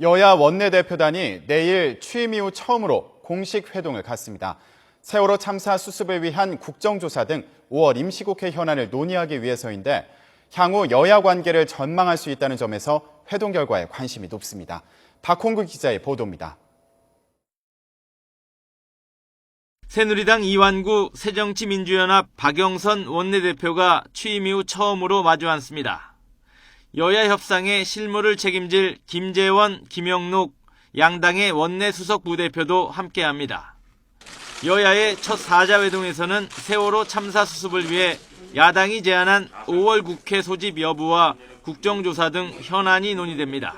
여야 원내대표단이 내일 취임 이후 처음으로 공식 회동을 갖습니다. 세월호 참사 수습을 위한 국정조사 등 5월 임시국회 현안을 논의하기 위해서인데 향후 여야 관계를 전망할 수 있다는 점에서 회동 결과에 관심이 높습니다. 박홍구 기자의 보도입니다. 새누리당 이완구 새정치민주연합 박영선 원내대표가 취임 이후 처음으로 마주 앉습니다. 여야 협상의 실무를 책임질 김재원, 김영록 양당의 원내 수석 부대표도 함께합니다. 여야의 첫 사자회동에서는 세월호 참사 수습을 위해 야당이 제안한 5월 국회 소집 여부와 국정조사 등 현안이 논의됩니다.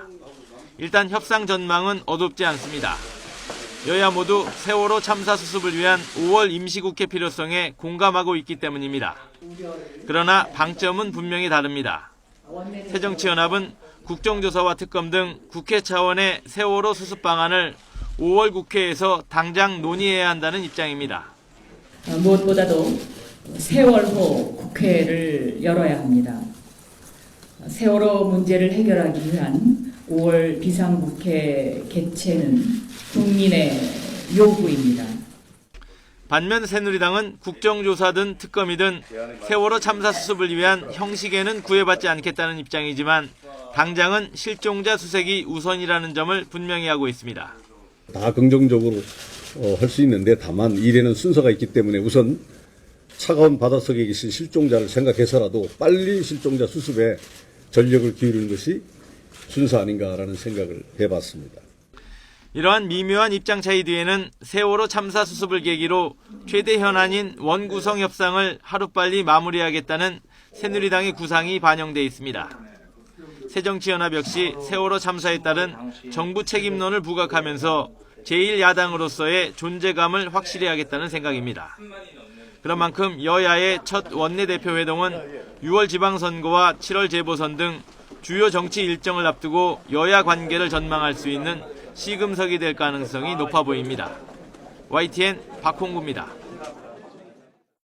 일단 협상 전망은 어둡지 않습니다. 여야 모두 세월호 참사 수습을 위한 5월 임시국회 필요성에 공감하고 있기 때문입니다. 그러나 방점은 분명히 다릅니다. 새정치연합은 국정조사와 특검 등 국회 차원의 세월호 수습 방안을 5월 국회에서 당장 논의해야 한다는 입장입니다. 무엇보다도 세월 호 국회를 열어야 합니다. 세월호 문제를 해결하기 위한 5월 비상국회 개최는 국민의 요구입니다. 반면 새누리당은 국정조사든 특검이든 세월호 참사 수습을 위한 형식에는 구애받지 않겠다는 입장이지만 당장은 실종자 수색이 우선이라는 점을 분명히 하고 있습니다. 다 긍정적으로 할 수 있는데 다만 일에는 순서가 있기 때문에 우선 차가운 바닷속에 계신 실종자를 생각해서라도 빨리 실종자 수습에 전력을 기울이는 것이 순서 아닌가라는 생각을 해봤습니다. 이러한 미묘한 입장 차이 뒤에는 세월호 참사 수습을 계기로 최대 현안인 원구성 협상을 하루빨리 마무리하겠다는 새누리당의 구상이 반영돼 있습니다. 새정치연합 역시 세월호 참사에 따른 정부 책임론을 부각하면서 제1야당으로서의 존재감을 확실히 하겠다는 생각입니다. 그런 만큼 여야의 첫 원내대표 회동은 6월 지방선거와 7월 재보선 등 주요 정치 일정을 앞두고 여야 관계를 전망할 수 있는 시금석이 될 가능성이 높아 보입니다. YTN 박홍구입니다.